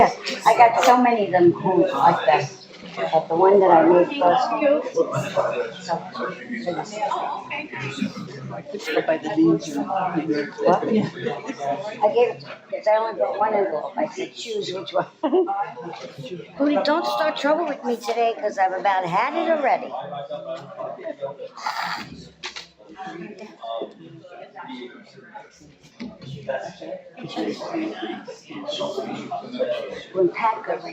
Yes, I got so many of them home like that. But the one that I made first. So, By the deeds or what? I gave it, because I only got one envelope. I said, choose which one. Booty, don't start trouble with me today, because I've about had it already. When Pat got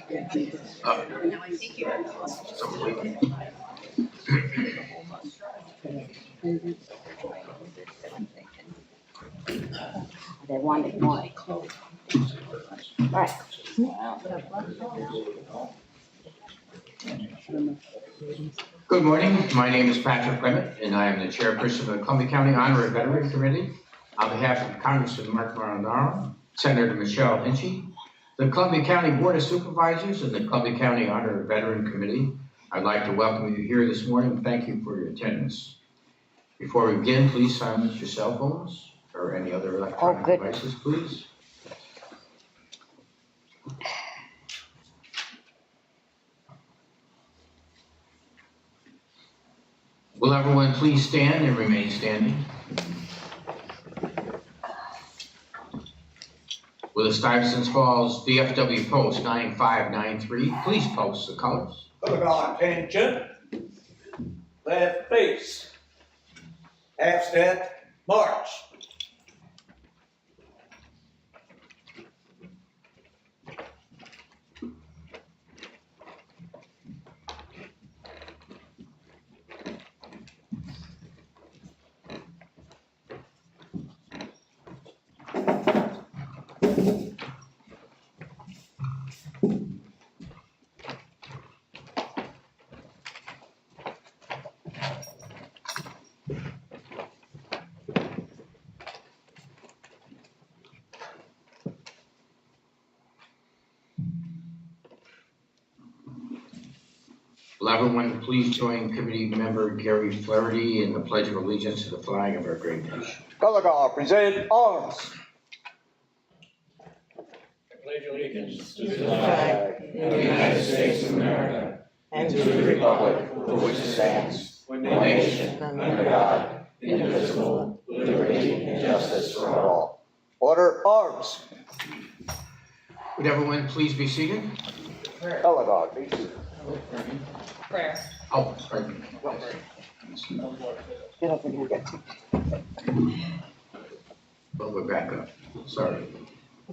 they wanted more. Right. Good morning. My name is Patrick Clement, and I am the chairperson of the Columbia County Honorary Veteran Committee. On behalf of Congressman Mark Marandarum, Senator Michelle Hinchy, the Columbia County Board of Supervisors, and the Columbia County Honorary Veteran Committee, I'd like to welcome you here this morning and thank you for your attendance. Before we begin, please silence your cell phones or any other electronic devices, please. Will everyone please stand and remain standing? Will the Stuyvesant Falls VFW Post 9593 please post the colors? Color guard, attention. Left face. Half step, march. Will everyone please join committee member Gary Flaherty in the Pledge of Allegiance to the flag of our great nation. Color guard, present arms. I pledge allegiance to the flag of the United States of America and to the republic for which it stands, one nation, under God, indivisible, with liberty and justice for all. Order, arms. Would everyone please be seated? Color guard, be seated. prayer. Oh, pardon me. Get up and get. Well, we're back up. Sorry.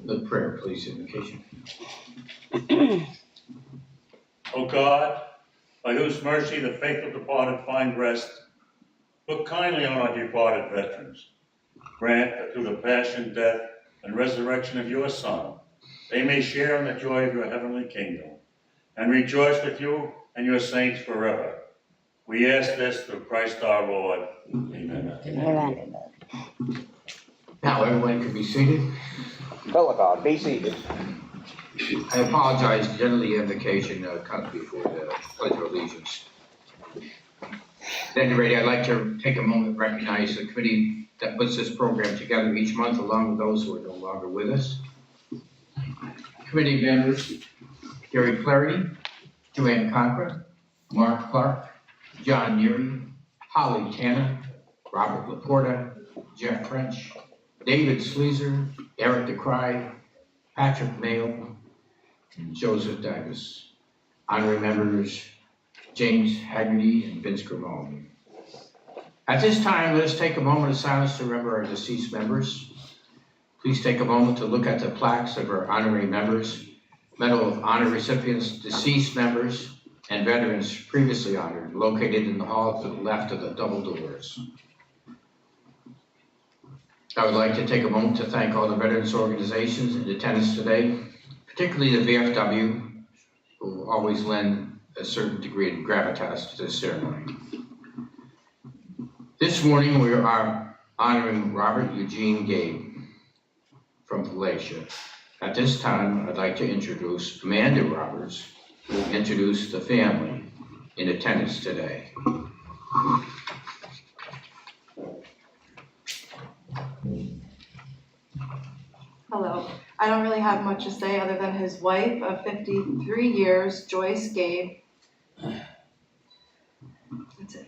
The prayer, please, invocation. O God, by whose mercy the faithful departed find rest, look kindly on our departed veterans. Grant that through the passion, death, and resurrection of your Son, they may share in the joy of your heavenly kingdom, and rejoice with you and your saints forever. We ask this through Christ our Lord. Amen. Amen. Now, everyone can be seated. Color guard, be seated. I apologize, generally the invocation comes before the Pledge of Allegiance. At any rate, I'd like to take a moment to recognize the committee that puts this program together each month, along with those who are no longer with us. Committee members, Gary Flaherty, Joanne Conquer, Mark Clark, John Neary, Holly Tanner, Robert Laporta, Jeff French, David Sleazer, Eric DeCry, Patrick Mayo, and Joseph Davis. Honorary members James Haggerty and Vince Grimone. At this time, let us take a moment of silence to remember our deceased members. Please take a moment to look at the plaques of our honorary members, Medal of Honor recipients, deceased members, and veterans previously honored, located in the hall to the left of the double doors. I would like to take a moment to thank all the veterans organizations in attendance today, particularly the VFW, who always lend a certain degree of gravitas to this ceremony. This morning we are honoring Robert Eugene Gabe from Galatia. At this time, I'd like to introduce Amanda Roberts, who will introduce the family in attendance today. Hello, I don't really have much to say other than his wife of 53 years, Joyce Gabe. That's it.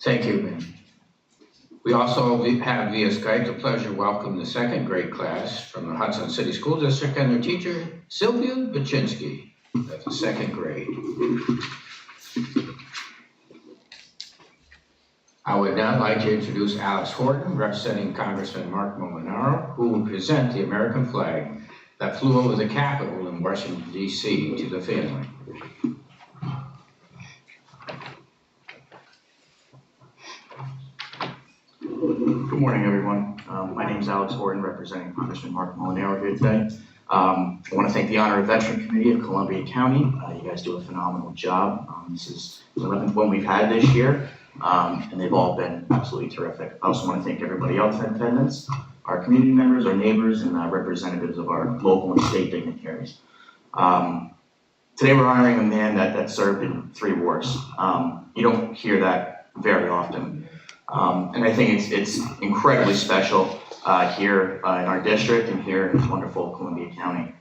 Thank you, ma'am. We also have via Skype the pleasure to welcome the second grade class from the Hudson City School District and their teacher, Sylvia Baczynski, at the second grade. I would now like to introduce Alex Horton, representing Congressman Mark Molinaro, who will present the American flag that flew over the Capitol in Washington, D.C. to the family. Good morning, everyone. My name is Alex Horton, representing Congressman Mark Molinaro here today. I want to thank the Honor of Veteran Committee of Columbia County. You guys do a phenomenal job. This is the 11th one we've had this year, and they've all been absolutely terrific. I also want to thank everybody else in attendance, our community members, our neighbors, and representatives of our local and state dignitaries. Today we're honoring a man that served in 3 wars. You don't hear that very often. And I think it's incredibly special here in our district and here in wonderful Columbia County.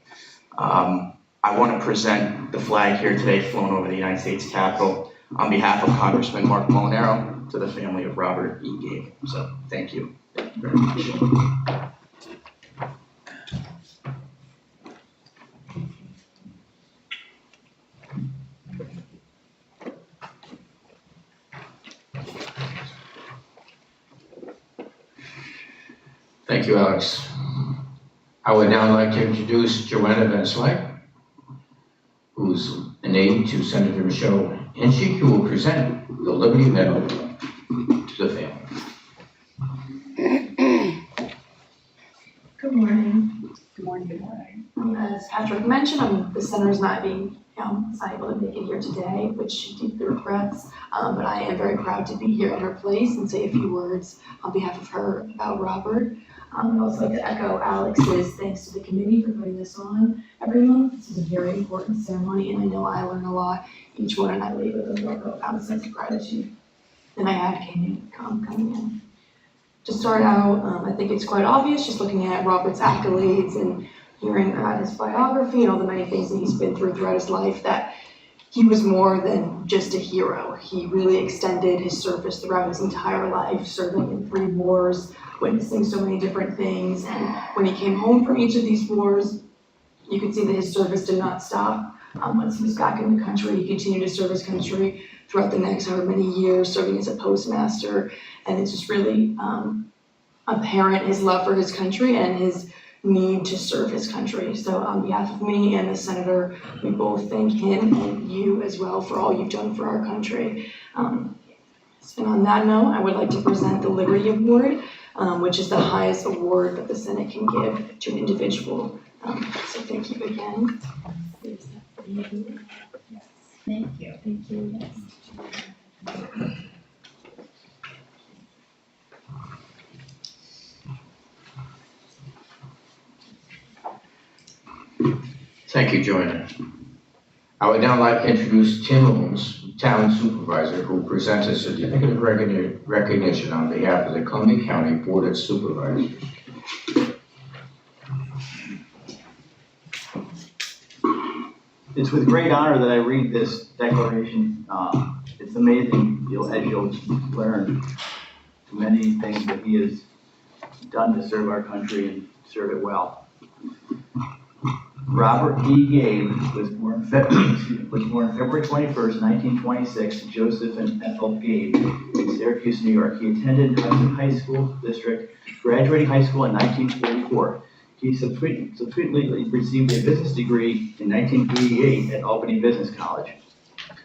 I want to present the flag here today flown over the United States Capitol on behalf of Congressman Mark Molinaro to the family of Robert E. Gabe. So thank you. Thank you very much. Thank you, Alex. I would now like to introduce Joanna Van Slyke, who's an aide to Senator Michelle Hinchey, who will present the Liberty Medal to the family. Good morning. Good morning, good morning. As Patrick mentioned, the senator's not able to make it here today, which she deeply regrets. But I am very proud to be here in her place and say a few words on behalf of her about Robert. I'd also like to echo Alex's thanks to the committee for putting this on every month. This is a very important ceremony, and I know I learn a lot each one, and I leave with a more out sense of gratitude than I had coming in. To start out, I think it's quite obvious just looking at Robert's accolades and hearing about his biography and all the many things that he's been through throughout his life that he was more than just a hero. He really extended his service throughout his entire life, serving in 3 wars, witnessing so many different things. And when he came home from each of these wars, you could see that his service did not stop. Once he was back in the country, he continued to serve his country throughout the next however many years, serving as a postmaster. And it's just really apparent his love for his country and his need to serve his country. So on behalf of me and the senator, we both thank him and you as well for all you've done for our country. And on that note, I would like to present the Liberty Award, which is the highest award that the Senate can give to an individual. So thank you again. Thank you. Thank you. Thank you, Joanna. I would now like to introduce Tim Owens, Town Supervisor, who presents a certificate of recognition on behalf of the Columbia County Board of Supervisors. It's with great honor that I read this declaration. It's amazing, as you'll learn, the many things that he has done to serve our country and serve it well. Robert E. Gabe was born February 21st, 1926, to Joseph and Ethel Gabe in Syracuse, New York. He attended Hudson High School District, graduating high school in 1944. He subsequently received a business degree in 1988 at Albany Business College.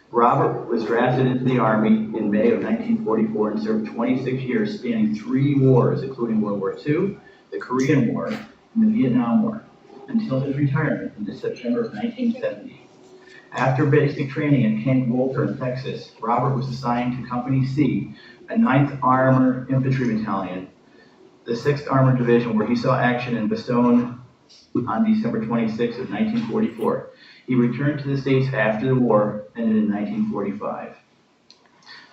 Robert was drafted into the Army in May of 1944 and served 26 years, spanning 3 wars, including World War II, the Korean War, and the Vietnam War, until his retirement in September of 1970. After basic training at Camp Walter in Texas, Robert was assigned to Company C, a 9th Armored Infantry Battalion, the 6th Armored Division, where he saw action in Bastogne on December 26 of 1944. He returned to the States after the war ended in 1945.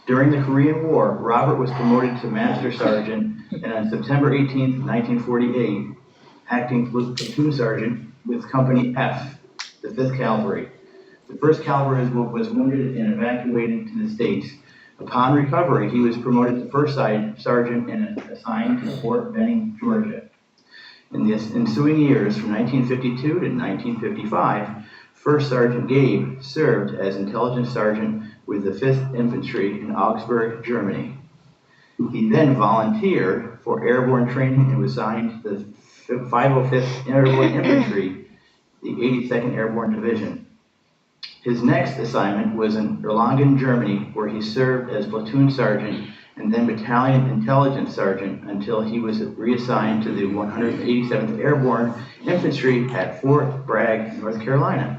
During the Korean War, Robert was promoted to Master Sergeant, and on September 18, 1948, acting platoon sergeant with Company F, the 5th Cavalry. The 1st Cavalry was wounded and evacuated to the States. Upon recovery, he was promoted to 1st Sergeant and assigned to Fort Benning, Georgia. In the ensuing years, from 1952 to 1955, 1st Sergeant Gabe served as Intelligence Sergeant with the 5th Infantry in Augsburg, Germany. He then volunteered for airborne training and was assigned to the 505th Airborne Infantry, the 82nd Airborne Division. His next assignment was in Erlangen, Germany, where he served as platoon sergeant and then battalion intelligence sergeant until he was reassigned to the 187th Airborne Infantry at Fort Bragg, North Carolina.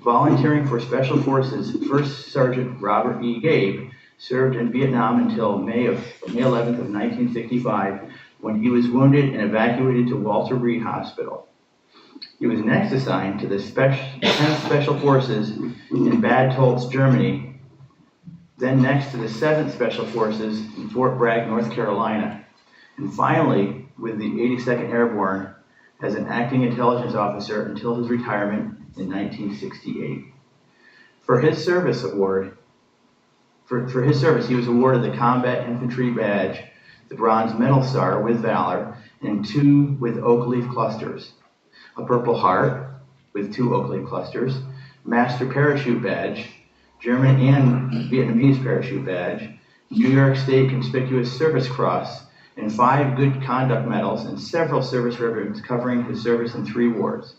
Volunteering for Special Forces, 1st Sergeant Robert E. Gabe served in Vietnam until May 11th of 1965, when he was wounded and evacuated to Walter Reed Hospital. He was next assigned to the 10th Special Forces in Bad Tolz, Germany, then next to the 7th Special Forces in Fort Bragg, North Carolina, and finally with the 82nd Airborne as an acting intelligence officer until his retirement in 1968. For his service, he was awarded the Combat Infantry Badge, the Bronze Medal Star with Valor, and 2 with Oak Leaf Clusters, a Purple Heart with 2 Oak Leaf Clusters, Master Parachute Badge, German and Vietnamese Parachute Badge, New York State Conspicuous Service Cross, and 5 Good Conduct Medals and several service ribbons covering his service in 3 wars.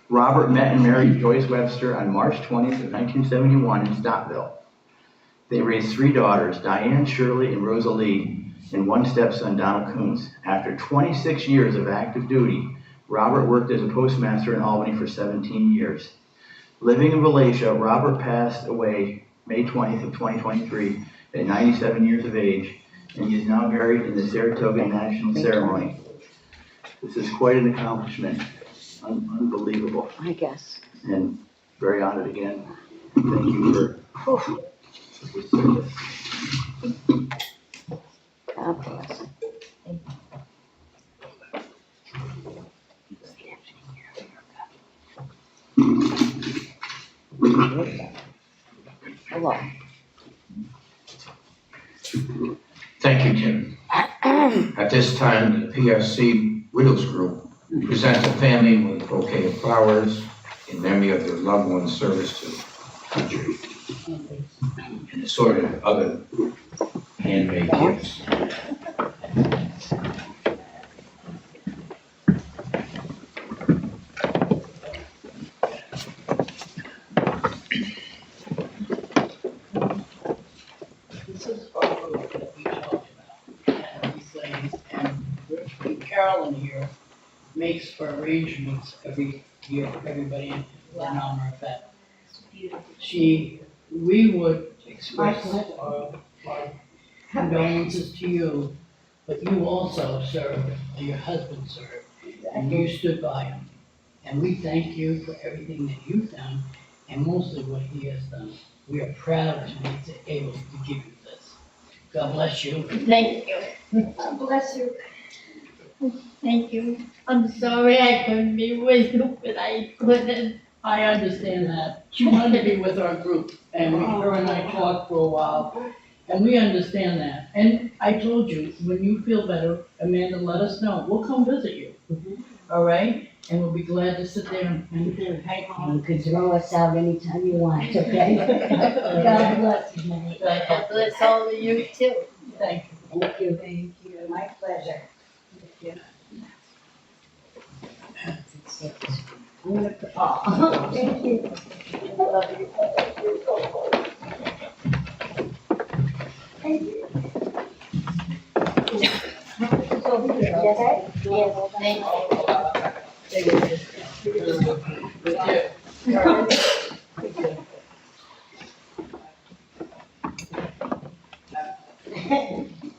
Robert met and married Joyce Webster on March 20th of 1971 in Stoughville. They raised 3 daughters, Diane, Shirley, and Rosalie, and 1 stepson, Donald Coons. After 26 years of active duty, Robert worked as a postmaster in Albany for 17 years. Living in Valatia, Robert passed away May 20th of 2023 at 97 years of age, and he is now buried in the Saratoga National Ceremony. This is quite an accomplishment. Unbelievable. I guess. And very honored again. Thank you for your service. God bless. Hello. Thank you, Kim. At this time, the PSC Widows Group presents a family with a bouquet of flowers in memory of their loved one's service to the country and assorted other handmade gifts. This is our group that we talked about, and these things, and Carolyn here makes for arrangements every year for everybody in honor of that. We would express our condolences to you, but you also served, and your husband served, and you stood by him. And we thank you for everything that you've done, and mostly what he has done. We are proud to be able to give you this. God bless you. Thank you. God bless you. Thank you. I'm sorry I couldn't be with you, but I couldn't. I understand that. She wanted to be with our group, and her and I talked for a while, and we understand that. And I told you, when you feel better, Amanda, let us know. We'll come visit you. All right? And we'll be glad to sit there and hang on. You can throw us out anytime you want, okay? God bless you, Mary. God bless all of you too. Thank you. Thank you. Thank you. My pleasure. I'm gonna put, oh, thank you. I love you. Thank you. It's over here, okay? Yes, thank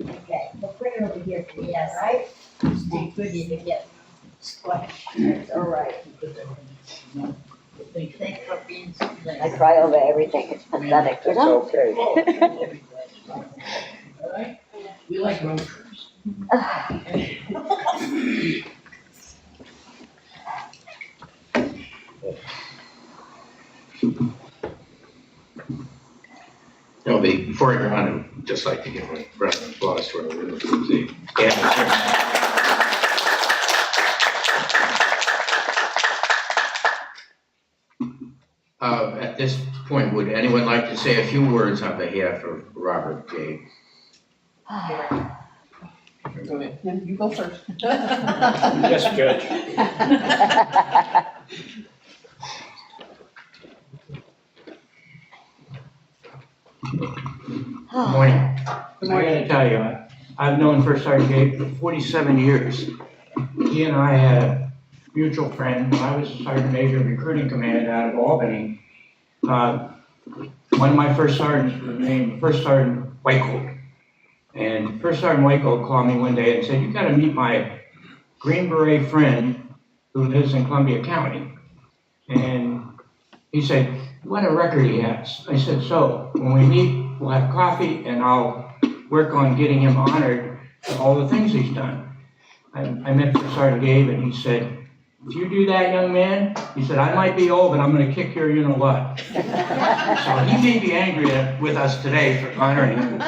Okay, we'll put it over here for you, all right? Thank you to get squashed. That's all right. Thank you. Thanks for being so nice. I cry over everything. It's pathetic, you It's know? okay. All right? We like road trips. No, before I go on, I'd just like to give a round of applause to our widows. At this point, would anyone like to say a few words on behalf of Robert Gabe? Go ahead. You go first. Yes, Judge. Morning. I gotta tell you, I've known First Sergeant Gabe for 47 years. He and I had a mutual friend when I was a Sergeant Major of Recruiting Command out of Albany. One of my first sergeants was named First Sergeant Whitecoat. And First Sergeant Whitecoat called me one day and said, "You gotta meet my Green Beret friend who lives in Columbia County." And he said, "What a record he has." I said, "So, when we meet, we'll have coffee and I'll work on getting him honored for all the things he's done." I met First Sergeant Gabe and he said, "If you do that, young man," he said, "I might be old, but I'm gonna kick your you-know-what." So he may be angry with us today for honoring him in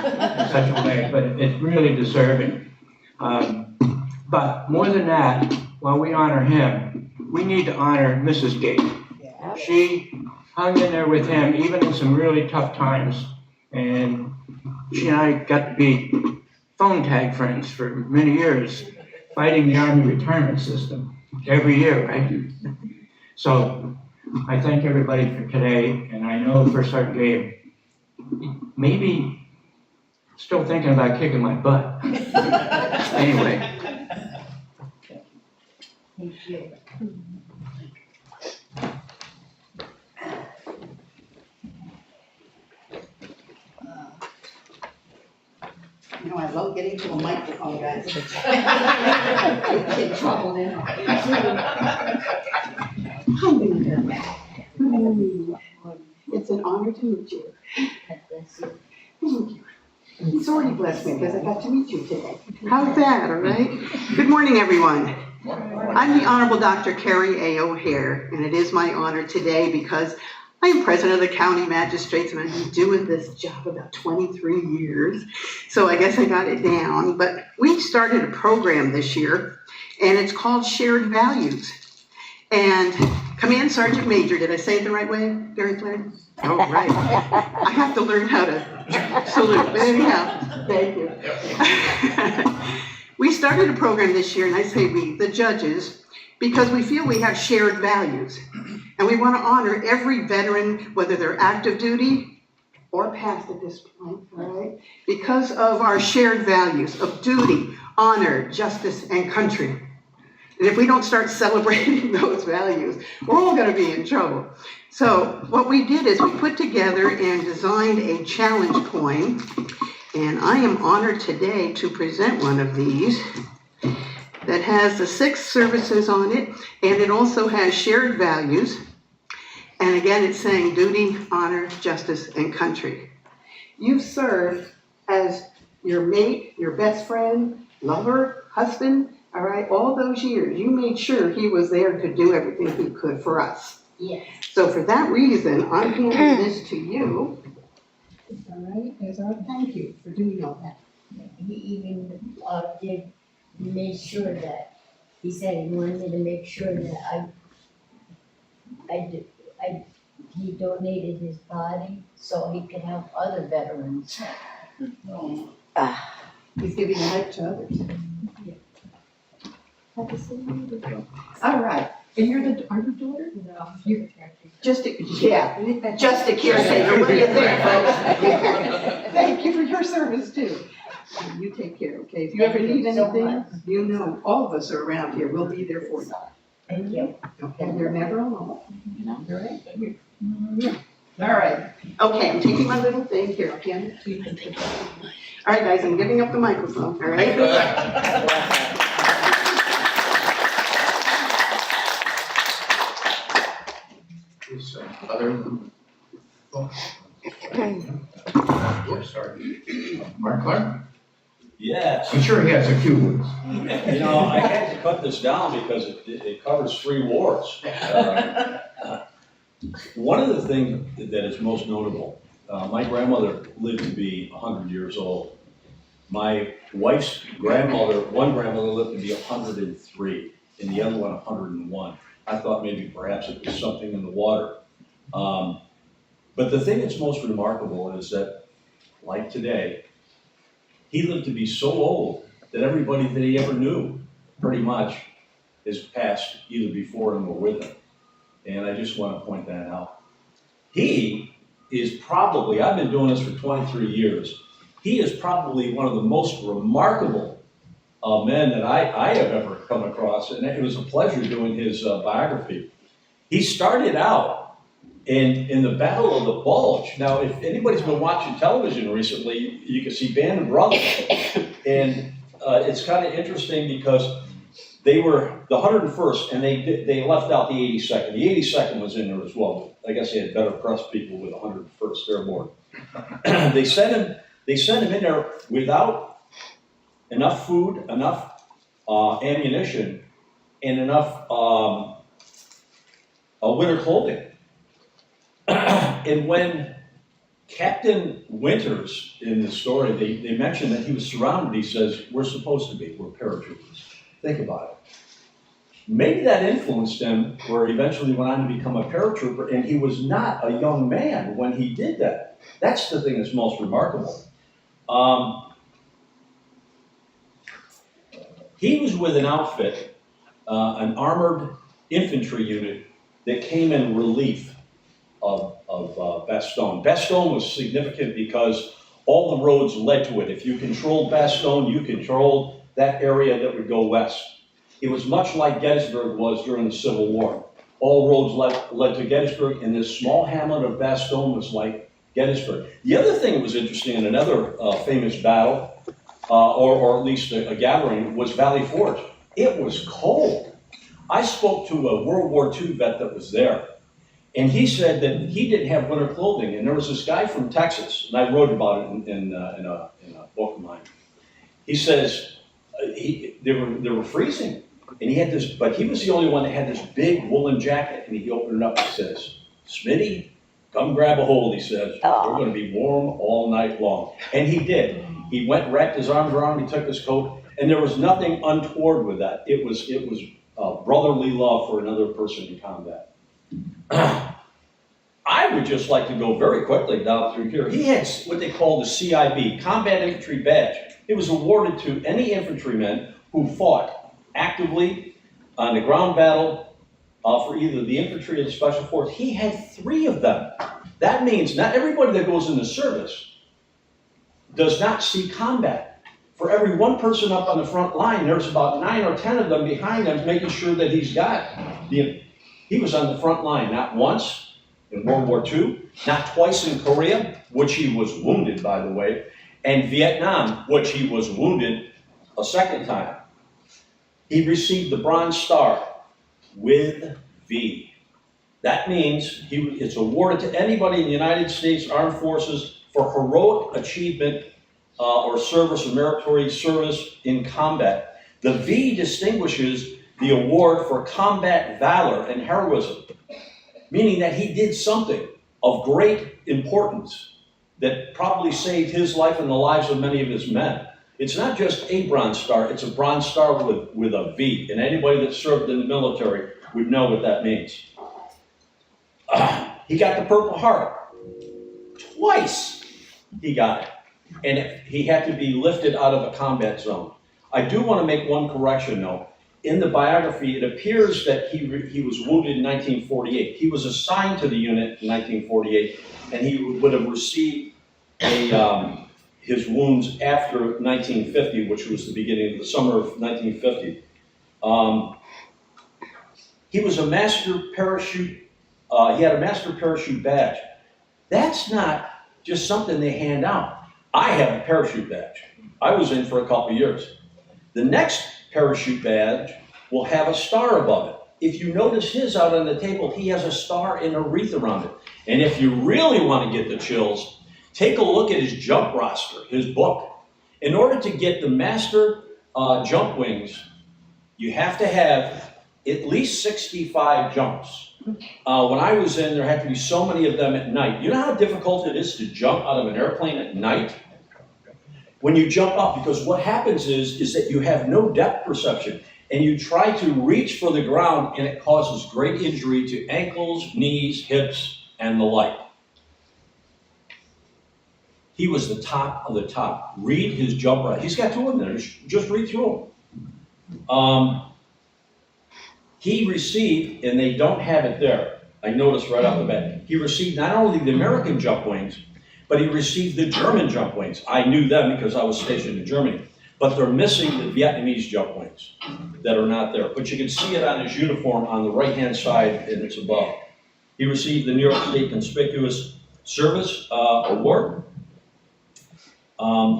such a way, but it's really deserving. But more than that, while we honor him, we need to honor Mrs. Gabe. She hung in there with him even in some really tough times, and she and I got to be phone tag friends for many years, fighting the Army retirement system every year, right? So I thank everybody for today, and I know First Sergeant Gabe maybe still thinking about kicking my butt. Anyway. You know, I love getting to a microphone, guys. Get trouble now. Hi, Linda. It's an honor to meet you. Thank you. He's already blessed me because I got to meet you today. How's that, all right? Good morning, everyone. I'm the Honorable Dr. Carrie A. O'Hare, and it is my honor today because I am president of the county magistrates, and I've been doing this job about 23 years. So I guess I got it down. But we started a program this year, and it's called Shared Values. And Command Sergeant Major, did I say it the right way, Gary Flaherty? Oh, right. I have to learn how to salute, but anyhow, thank you. We started a program this year, and I say we, the judges, because we feel we have shared values. And we want to honor every veteran, whether they're active duty or past at this point, all right? Because of our shared values of duty, honor, justice, and country. And if we don't start celebrating those values, we're all going to be in trouble. So what we did is we put together and designed a challenge coin. And I am honored today to present one of these that has the 6 services on it. And it also has shared values. And again, it's saying duty, honor, justice, and country. You've served as your mate, your best friend, lover, husband, all right, all those years. You made sure he was there to do everything he could for us. Yes. So for that reason, I'm handing this to you. All right. As our thank you for doing all that. He even made sure that, he said he wanted me to make sure that he donated his body so he could help other veterans. He's giving life to others. All right. And are you daughter? No. You're just a caretaker. What do you think, folks? Thank you for your service too. You take care, okay? If you ever need anything, you know, all of us are around here. We'll be there for you. Thank you. Okay, you're never alone. All right. All right. Okay, I'm taking my little thing here. Okay. All right, guys, I'm giving up the microphone. All right. This other We'll start. Mark Clark? Yes. I'm sure he has a few words. You know, I had to cut this down because it covers 3 wars. One of the things that is most notable, my grandmother lived to be 100 years old. My wife's grandmother, one grandmother lived to be 103, and the other one 101. I thought maybe perhaps it was something in the water. But the thing that's most remarkable is that, like today, he lived to be so old that everybody that he ever knew, pretty much, has passed either before him or with him. And I just want to point that out. He is probably, I've been doing this for 23 years, he is probably one of the most remarkable men that I have ever come across, and it was a pleasure doing his biography. He started out in the Battle of the Bulge. Now, if anybody's been watching television recently, you can see Band of Brothers. And it's kind of interesting because they were the 101st, and they left out the 82nd. The 82nd was in there as well. I guess they had better press people with 101st Airborne. They sent him in there without enough food, enough ammunition, and enough winter clothing. And when Captain Winters, in the story, they mentioned that he was surrounded, he says, we're supposed to be, we're paratroopers. Think about it. Maybe that influenced him, where he eventually went on to become a paratrooper, and he was not a young man when he did that. That's the thing that's most remarkable. He was with an outfit, an armored infantry unit that came in relief of Bastogne. Bastogne was significant because all the roads led to it. If you controlled Bastogne, you controlled that area that would go west. It was much like Gettysburg was during the Civil War. All roads led to Gettysburg, and this small hamlet of Bastogne was like Gettysburg. The other thing that was interesting in another famous battle, or at least a gathering, was Valley Forge. It was cold. I spoke to a World War II vet that was there, and he said that he didn't have winter clothing. And there was this guy from Texas, and I wrote about it in a book of mine. He says they were freezing, and he had this, but he was the only one that had this big woolen jacket. And he opened it up and says, "Smitty, come grab a hold," he says. "We're going to be warm all night long." And he did. He went, wrapped his arms around him, he took his coat, and there was nothing untoward with that. It was brotherly love for another person in combat. I would just like to go very quickly down through here. He had what they call the CIB, Combat Infantry Badge. It was awarded to any infantryman who fought actively on the ground battle for either the infantry or the special force. He had 3 of them. That means not everybody that goes into service does not see combat. For every one person up on the front line, there's about 9 or 10 of them behind him making sure that he's got he was on the front line, not once in World War II, not twice in Korea, which he was wounded, by the way, and Vietnam, which he was wounded a second time. He received the Bronze Star with V. That means it's awarded to anybody in the United States Armed Forces for heroic achievement or service or meritorious service in combat. The V distinguishes the award for combat valor and heroism, meaning that he did something of great importance that probably saved his life and the lives of many of his men. It's not just a Bronze Star, it's a Bronze Star with a V, and anybody that served in the military would know what that means. He got the Purple Heart. Twice he got it, and he had to be lifted out of a combat zone. I do want to make one correction though. In the biography, it appears that he was wounded in 1948. He was assigned to the unit in 1948, and he would have received his wounds after 1950, which was the beginning of the summer of 1950. He was a master parachute, he had a master parachute badge. That's not just something they hand out. I have a parachute badge. I was in for a couple of years. The next parachute badge will have a star above it. if you notice his out on the table, he has a star and a wreath around it. And if you really want to get the chills, take a look at his jump roster, his book. In order to get the master jump wings, you have to have at least 65 jumps. When I was in, there had to be so many of them at night. You know how difficult it is to jump out of an airplane at night? When you jump up, because what happens is that you have no depth perception, and you try to reach for the ground, and it causes great injury to ankles, knees, hips, and the like. He was the top of the top. Read his jump right. He's got 2 of them there. Just read through them. He received, and they don't have it there. I noticed right off the bat. He received not only the American jump wings, but he received the German jump wings. I knew them because I was stationed in Germany. But they're missing the Vietnamese jump wings that are not there. But you can see it on his uniform on the right-hand side, and it's above. He received the New York State Conspicuous Service Award.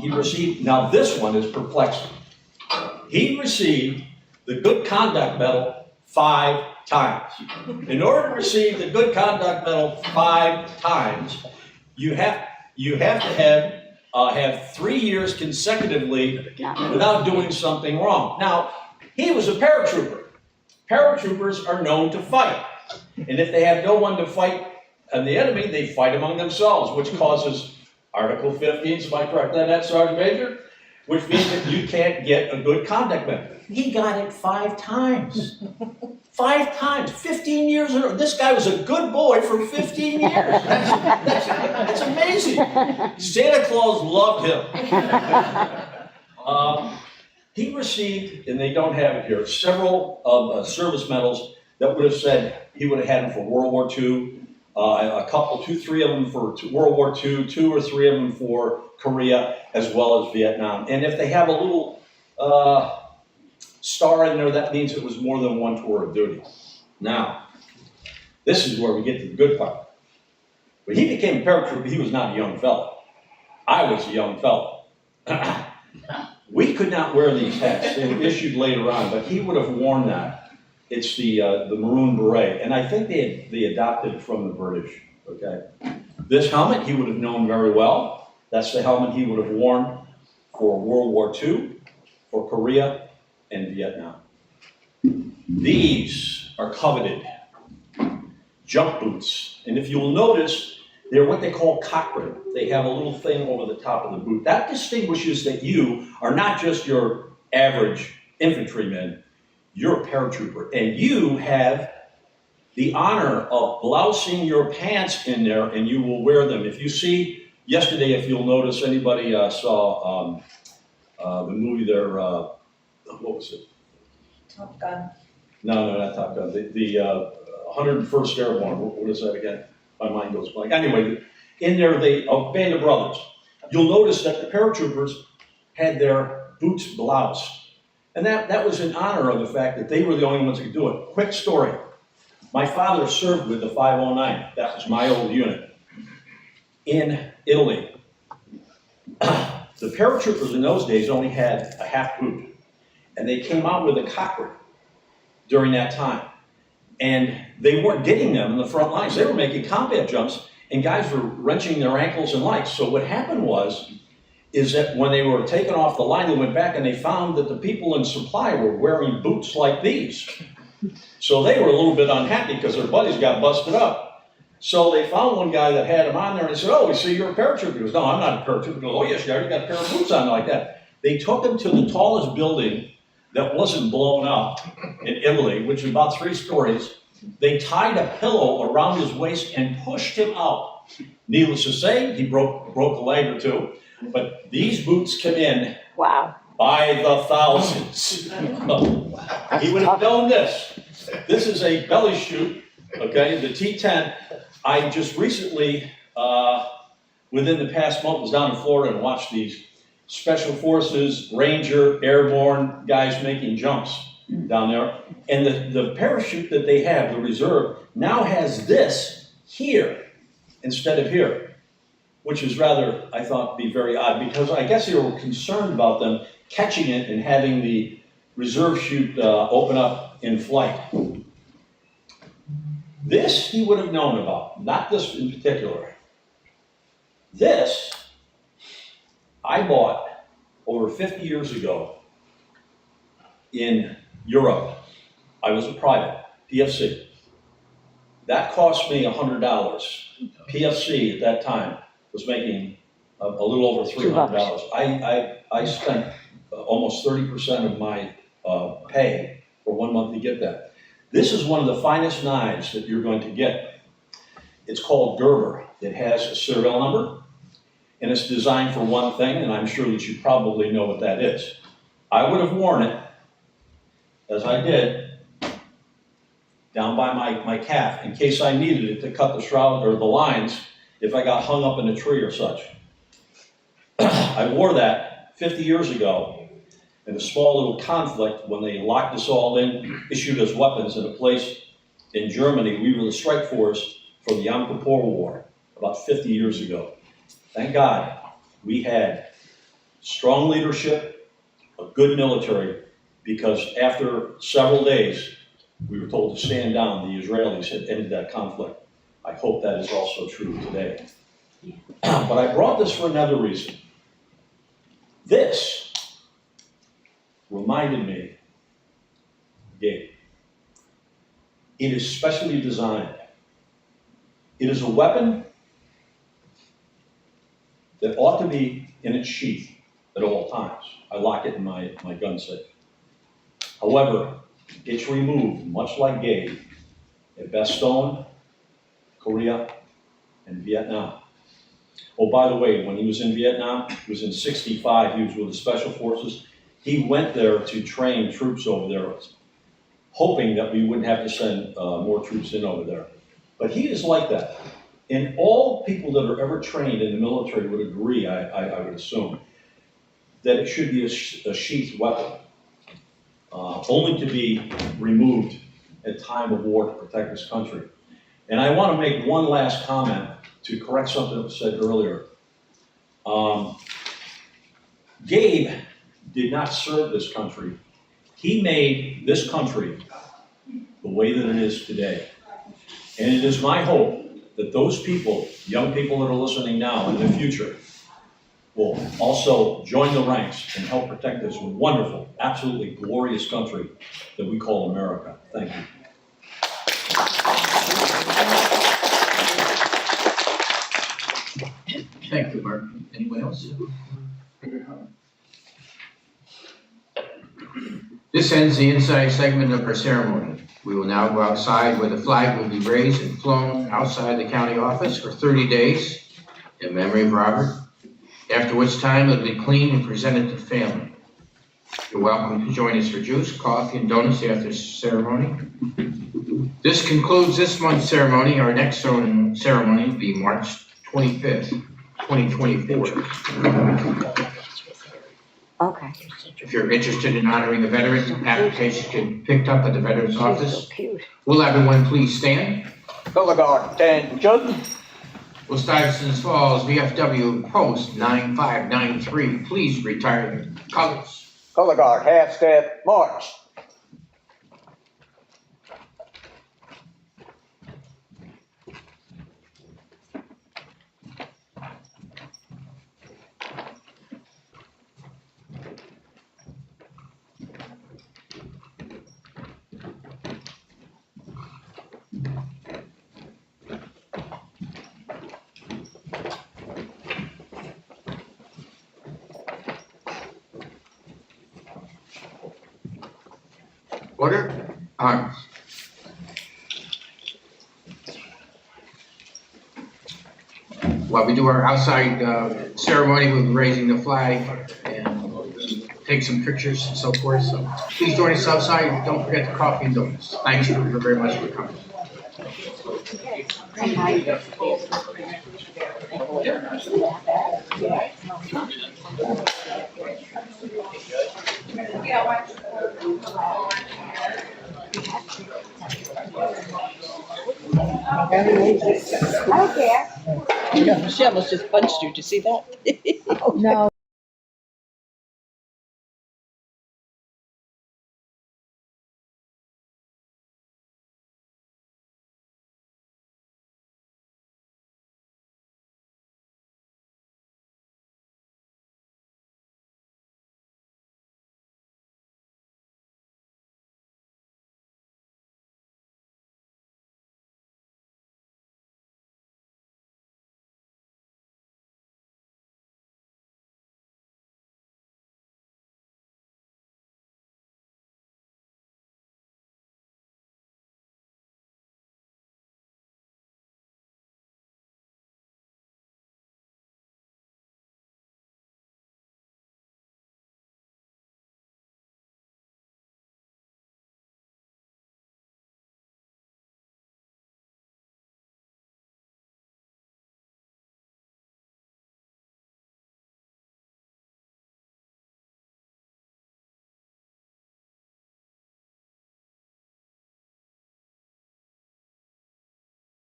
He received, now this one is perplexing. He received the Good Conduct Medal 5 times. In order to receive the Good Conduct Medal 5 times, you have to have 3 years consecutively without doing something wrong. Now, he was a paratrooper. Paratroopers are known to fight. And if they have no one to fight and the enemy, they fight among themselves, which causes Article 15, am I correct on that, Sergeant Major? Which means that you can't get a good conduct medal. He got it 5 times. 5 times, 15 years in a row. This guy was a good boy for 15 years. That's amazing. Santa Claus loved him. He received, and they don't have it here, several of service medals that would have said he would have had them for World War II, a couple, 2, 3 of them for World War II, 2 or 3 of them for Korea, as well as Vietnam. And if they have a little star in there, that means it was more than 1 tour of duty. Now, this is where we get to the good part. When he became a paratrooper, he was not a young fellow. I was a young fellow. We could not wear these hats. They were issued later on, but he would have worn that. It's the maroon beret, and I think they adopted it from the British, okay? This helmet he would have known very well. That's the helmet he would have worn for World War II, for Korea, and Vietnam. These are coveted jump boots, and if you'll notice, they're what they call cockpit. They have a little thing over the top of the boot. That distinguishes that you are not just your average infantryman, you're a paratrooper, and you have the honor of blousing your pants in there, and you will wear them. If you see, yesterday, if you'll notice, anybody saw the movie there, what was it? Top Gun. No, not Top Gun. The 101st Airborne. What is that again? My mind goes blank. Anyway, in there, Band of Brothers. You'll notice that the paratroopers had their boots bloused. And that was in honor of the fact that they were the only ones who could do it. Quick story. My father served with the 509. That was my old unit. In Italy. The paratroopers in those days only had a half boot. And they came out with a cockpit during that time. And they weren't getting them in the front lines. They were making combat jumps, and guys were wrenching their ankles and legs. So what happened is that when they were taken off the line, they went back and they found that the people in supply were wearing boots like these. So they were a little bit unhappy because their buddies got busted up. So they found one guy that had him on there and they said, "Oh, we see you're a paratrooper." He goes, "No, I'm not a paratrooper." He goes, "Oh, yes, you are. You got a pair of boots on like that." They took him to the tallest building that wasn't blown up in Italy, which is about 3 stories. They tied a pillow around his waist and pushed him out. Needless to say, he broke a leg or 2. But these boots come in by the thousands. He would have known this. This is a belly chute, okay, the T-10. I just recently, within the past month, was down in Florida and watched these Special Forces, Ranger, Airborne guys making jumps down there. And the parachute that they have, the reserve, now has this here instead of here, which is rather, I thought, be very odd, because I guess they were concerned about them catching it and having the reserve chute open up in flight. This he would have known about, not this in particular. This, I bought over 50 years ago in Europe. I was a private, PFC. That cost me $100. PFC at that time was making a little over $300. I spent almost 30% of my pay for 1 month to get that. This is one of the finest knives that you're going to get. It's called Gerber. It has a serial number, and it's designed for one thing, and I'm sure that you probably know what that is. I would have worn it, as I did, down by my calf, in case I needed it to cut the shroud or the lines if I got hung up in a tree or such. I wore that 50 years ago in a small little conflict when they locked us all in, issued us weapons in a place in Germany. We were the strike force for the Yom Kippur War about 50 years ago. Thank God we had strong leadership, a good military, because after several days, we were told to stand down. The Israelis had ended that conflict. I hope that is also true today. But I brought this for another reason. This reminded me of Gabe. It is specially designed. It is a weapon that ought to be in its sheath at all times. I lock it in my gun safe. However, it's removed, much like Gabe, at Bastogne, Korea, and Vietnam. Oh, by the way, when he was in Vietnam, he was in 65, he was with the Special Forces. He went there to train troops over there, hoping that we wouldn't have to send more troops in over there. But he is like that. And all people that are ever trained in the military would agree, I would assume, that it should be a sheathed weapon, only to be removed at time of war to protect this country. And I want to make one last comment to correct something that was said earlier. Gabe did not serve this country. He made this country the way that it is today. And it is my hope that those people, young people that are listening now and in the future, will also join the ranks and help protect this wonderful, absolutely glorious country that we call America. Thank you. Thank you, Mark. Anyone else? This ends the inside segment of our ceremony. We will now go outside where the flag will be raised and flown outside the county office for 30 days in memory of Robert, after which time it will be cleaned and presented to family. You're welcome to join us for juice, coffee, and donuts after the ceremony. This concludes this month's ceremony. Our next ceremony will be March 25th, 2024. Okay. If you're interested in honoring the veterans, applications can be picked up at the Veterans Office. Will everyone please stand? Color guard, attention. Will Stuyvesant Falls VFW Post 9593 please retire their colors? Color guard, half step, march. Order, arms. While we do our outside ceremony, we'll be raising the flag and take some pictures and so forth. So please join us outside. Don't forget the coffee and donuts. Thanks very much for coming. I don't care. Yeah, Michelle just punched you. Did you see that? No.